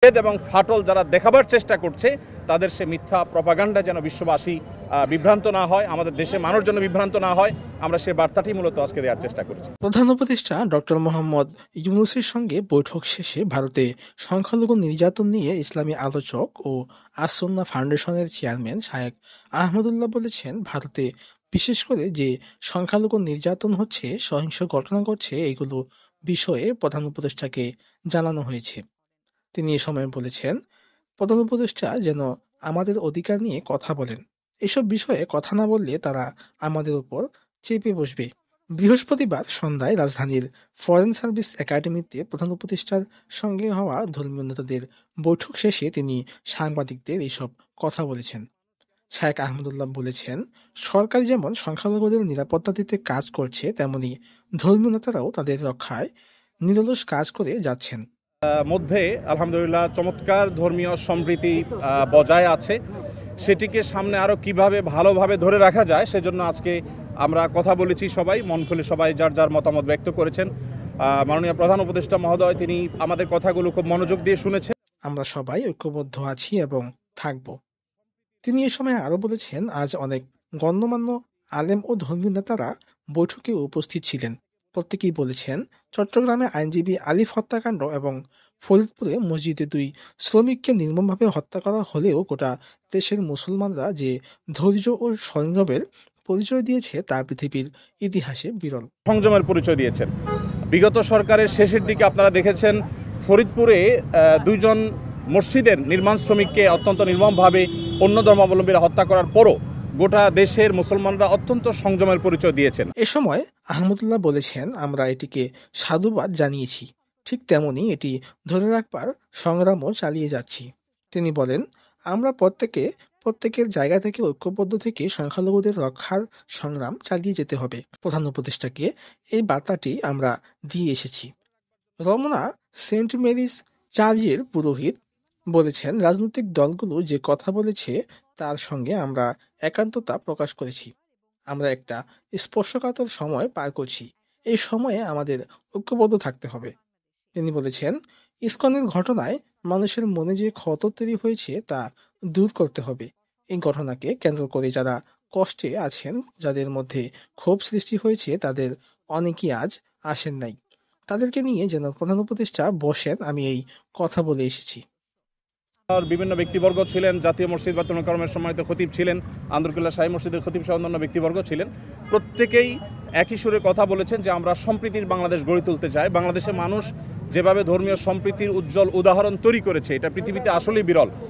এবং ফাটল যারা দেখাবার চেষ্টা করছে তাদের সে মিথ্যা প্রপাগান্ডা যেন বিশ্ববাসী বিভ্রান্ত না হয়, আমাদের দেশে মানুষ যেন বিভ্রান্ত না হয়, আমরা সে বার্তাটি মূলত আজকে দেওয়ার চেষ্টা করছি। প্রধান উপদেষ্টা ডক্টর মোহাম্মদ ইউনূসের সঙ্গে বৈঠক শেষে ভারতে সংখ্যালঘু নির্যাতন নিয়ে ইসলামী আলোচক ও আস-সুন্নাহ ফাউন্ডেশনের চেয়ারম্যান শায়েখ আহমদুল্লাহ বলেছেন, ভারতে বিশেষ করে যে সংখ্যালঘু নির্যাতন হচ্ছে, সহিংস ঘটনা ঘটছে, এগুলো বিষয়ে প্রধান উপদেষ্টাকে জানানো হয়েছে। তিনি এ সময় বলেছেন, প্রধান উপদেষ্টা যেন আমাদের অধিকার নিয়ে কথা বলেন। এসব বিষয়ে কথা না বললে তারা আমাদের উপর চেপে বসবে। বৃহস্পতিবার সন্ধ্যায় রাজধানীর ফরেন সার্ভিস একাডেমিতে প্রধান উপদেষ্টার সঙ্গে হওয়া ধর্মীয় নেতাদের বৈঠক শেষে তিনি সাংবাদিকদের এসব কথা বলেছেন। শায়েখ আহমদুল্লাহ বলেছেন, সরকার যেমন সংখ্যালঘুদের নিরাপত্তা দিতে কাজ করছে, তেমনি ধর্মীয় নেতারাও তাদের রক্ষায় নিরলস কাজ করে যাচ্ছেন। মধ্যে আলহামদুলিল্লাহ চমৎকার ধর্মীয় সম্প্রীতি বজায় আছে, সেটিকে সামনে আরও কিভাবে ভালোভাবে ধরে রাখা যায় সেজন্য আজকে আমরা কথা বলেছি। সবাই মন খুলে সবাই যার যার মতামত ব্যক্ত করেছেন। মাননীয় প্রধান উপদেষ্টা মহোদয় তিনি আমাদের কথাগুলো খুব মনোযোগ দিয়ে শুনেছেন। আমরা সবাই ঐক্যবদ্ধ আছি এবং থাকব। তিনি এ সময় আরও বলেছেন, আজ অনেক গণ্যমান্য আলেম ও ধর্মীয় নেতারা বৈঠকে উপস্থিত ছিলেন। প্রত্যেকেই বলেছেন, চট্টগ্রামে আইনজীবী আলিফ হত্যাকাণ্ড এবং ফরিদপুরে মসজিদে 2 শ্রমিককে নির্মমভাবে হত্যা করা হলেও গোটা দেশের মুসলমানরা যে ধৈর্য ও সংযমের পরিচয় দিয়েছে তা পৃথিবীর ইতিহাসে বিরল। সংযমের পরিচয় দিয়েছেন। বিগত সরকারের শেষের দিকে আপনারা দেখেছেন ফরিদপুরে 2 জন মসজিদের নির্মাণ শ্রমিককে অত্যন্ত নির্মমভাবে অন্য ধর্মাবলম্বীরা হত্যা করার পরও গোটা দেশের মুসলমানরা অত্যন্ত সংযমের পরিচয় দিয়েছেন। এ সময় আহমদুল্লাহ বলেছেন, আমরা এটিকে সাধুবাদ জানিয়েছি, ঠিক তেমনি এটি ধরে রাখবার সংগ্রামও চালিয়ে যাচ্ছি। তিনি বলেন, আমরা প্রত্যেকের জায়গা থেকে ঐক্যবদ্ধ থেকে সংখ্যালঘুদের রক্ষার সংগ্রাম চালিয়ে যেতে হবে। প্রধান উপদেষ্টাকে এই বার্তাটি আমরা দিয়ে এসেছি। রমনা সেন্ট মেরিজ চার্চের পুরোহিত বলেছেন, রাজনৈতিক দলগুলো যে কথা বলেছে তার সঙ্গে আমরা একান্ততা প্রকাশ করেছি। আমরা একটা স্পর্শকাতর সময় পার করছি, এই সময়ে আমাদের ঐক্যবদ্ধ থাকতে হবে। তিনি বলেছেন, ইসকনের ঘটনায় মানুষের মনে যে ক্ষত তৈরি হয়েছে তা দূর করতে হবে। এই ঘটনাকে কেন্দ্র করে যারা কষ্টে আছেন, যাদের মধ্যে ক্ষোভ সৃষ্টি হয়েছে, তাদের অনেকেই আজ আসেন নাই। তাদেরকে নিয়ে যেন প্রধান উপদেষ্টা বসেন, আমি এই কথা বলে এসেছি। বিভিন্ন ব্যক্তিবর্গ ছিলেন, জাতীয় মসজিদ বায়তুল মোকাররমের সম্মানিত খতিব ছিলেন, আন্দরকিল্লা শাহী মসজিদের খতিব সহ অন্যান্য ব্যক্তিবর্গ ছিলেন। প্রত্যেকেই একই সুরে কথা বলেছেন যে আমরা সম্প্রীতির বাংলাদেশ গড়ে তুলতে চাই। বাংলাদেশের মানুষ যেভাবে ধর্মীয় সম্প্রীতির উজ্জ্বল উদাহরণ তৈরি করেছে, এটা পৃথিবীতে আসলেই বিরল।